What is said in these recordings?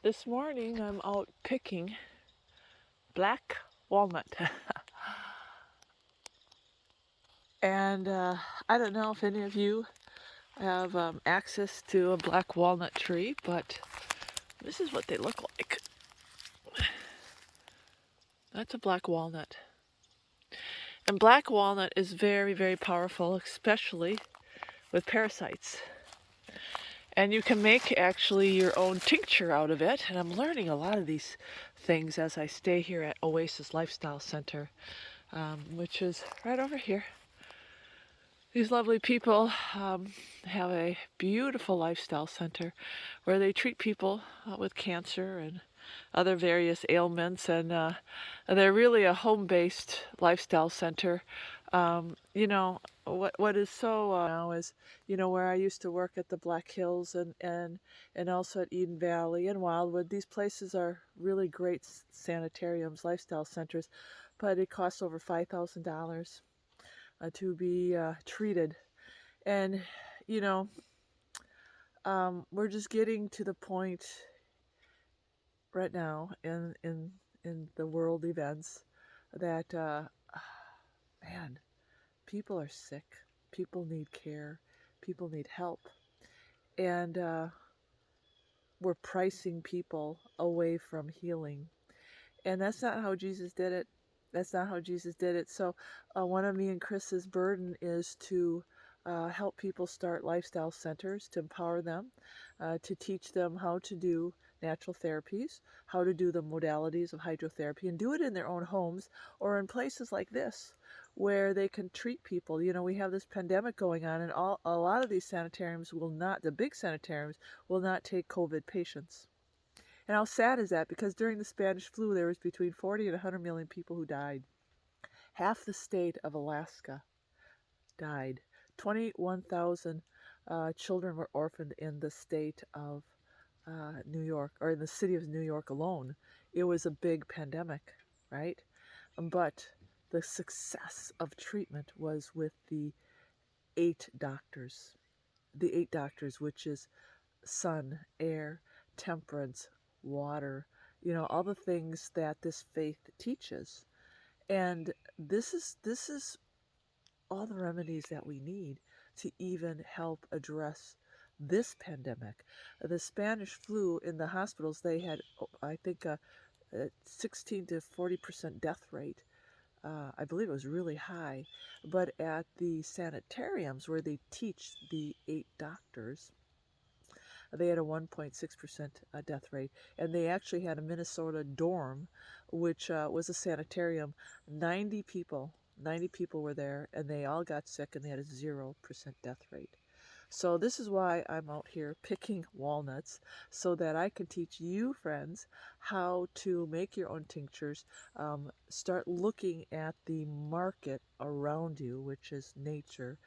This morning I'm out picking black walnut. And I don't know if any of you have access to a black walnut tree, but this is what they look like. That's a black walnut. And black walnut is very, very powerful, especially with parasites. And you can make actually your own tincture out of it. And I'm learning a lot of these things as I stay here at Oasis Lifestyle Center, which is right over here. These lovely people have a beautiful lifestyle center where they treat people with cancer and other various ailments, and they're really a home-based lifestyle center. What is so now is, where I used to work at the Black Hills and also at Eden Valley and Wildwood. These places are really great sanitariums, lifestyle centers, but it costs over $5,000 to be treated. And, you know, we're just getting to the point right now in the world events that, man, people are sick. People need care. People need help. And we're pricing people away from healing. And that's not how Jesus did it. That's not how Jesus did it. So one of me and Chris's burden is to help people start lifestyle centers, to empower them, to teach them how to do natural therapies, how to do the modalities of hydrotherapy, and do it in their own homes or in places like this where they can treat people. We have this pandemic going on, and a lot of these sanitariums will not, the big sanitariums, will not take COVID patients. And how sad is that? Because during the Spanish flu, there was between 40 and 100 million people who died. Half the state of Alaska died. 21,000 children were orphaned in the state of New York, or in the city of New York alone. It was a big pandemic, right? But the success of treatment was with the 8 doctors. The 8 doctors, which is sun, air, temperance, water, all the things that this faith teaches. And this is all the remedies that we need to even help address this pandemic. The Spanish flu, in the hospitals, they had, I think, a 16 to 40% death rate. I believe it was really high. But at the sanitariums where they teach the 8 doctors, they had a 1.6% death rate. And they actually had a Minnesota dorm, which was a sanitarium. 90 people were there, and they all got sick, and they had a 0% death rate. So this is why I'm out here picking walnuts, so that I can teach you, friends, how to make your own tinctures. Start looking at the market around you, which is nature,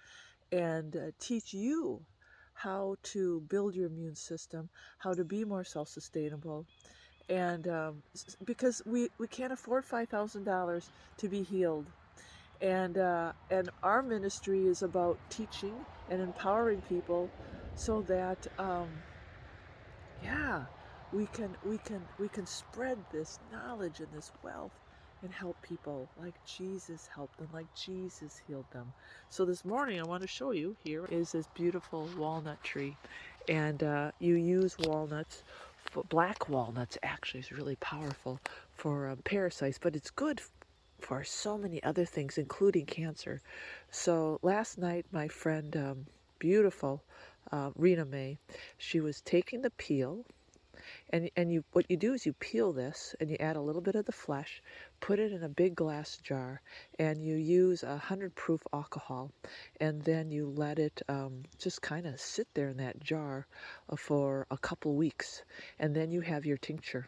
and teach you how to build your immune system, how to be more self-sustainable. And because we can't afford $5,000 to be healed. And our ministry is about teaching and empowering people so that we can spread this knowledge and this wealth and help people like Jesus helped them, like Jesus healed them. So this morning I want to show you, here is this beautiful walnut tree, and you use walnuts. Black walnuts actually is really powerful for parasites, but it's good for so many other things, including cancer. So last night, my friend, beautiful Rena May, she was taking the peel, and what you do is you peel this and you add a little bit of the flesh, put it in a big glass jar, and you use 100 proof alcohol, and then you let it just kind of sit there in that jar for a couple weeks, and then you have your tincture.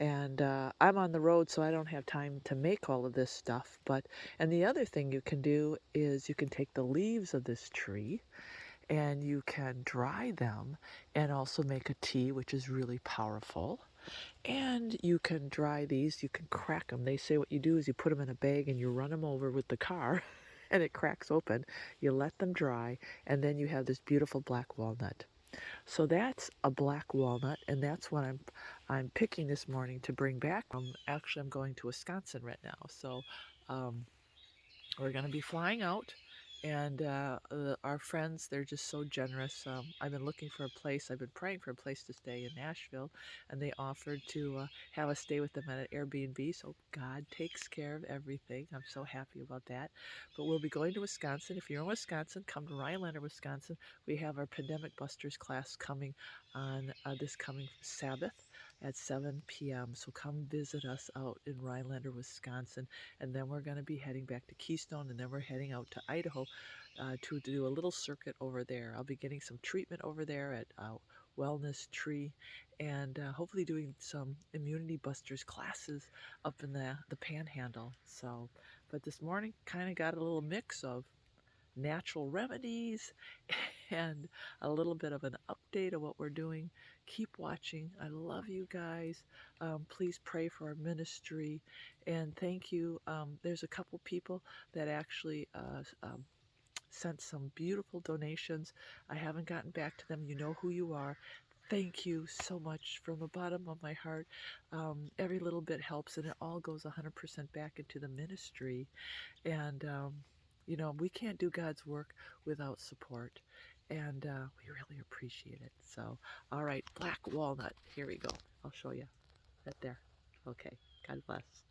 And I'm on the road, so I don't have time to make all of this stuff. And the other thing you can do is you can take the leaves of this tree and you can dry them and also make a tea, which is really powerful. And you can dry these, you can crack them. They say what you do is you put them in a bag and you run them over with the car and it cracks open. You let them dry, and then you have this beautiful black walnut. So that's a black walnut, and that's what I'm picking this morning to bring back. Actually, I'm going to Wisconsin right now, so um, we're going to be flying out, and our friends, they're just so generous. I've been looking for a place, I've been praying for a place to stay in Nashville, and they offered to have us stay with them at an Airbnb. So God takes care of everything. I'm so happy about that. But we'll be going to Wisconsin. If you're in Wisconsin, come to Rhinelander, Wisconsin. We have our Pandemic Busters class coming on this coming Sabbath at 7 p.m. So come visit us out in Rhinelander, Wisconsin, and then we're going to be heading back to Keystone, and then we're heading out to Idaho to do a little circuit over there. I'll be getting some treatment over there at Wellness Tree, and hopefully doing some Immunity Busters classes up in the Panhandle. So, but this morning kind of got a little mix of natural remedies and a little bit of an update of what we're doing. Keep watching. I love you guys. Please pray for our ministry. And thank you. There's a couple people that actually sent some beautiful donations. I haven't gotten back to them. You know who you are. Thank you so much from the bottom of my heart. Every little bit helps, and it all goes 100% back into the ministry. And, we can't do God's work without support. And we really appreciate it. So, all right, black walnut. Here we go. I'll show you right there. Okay. God bless.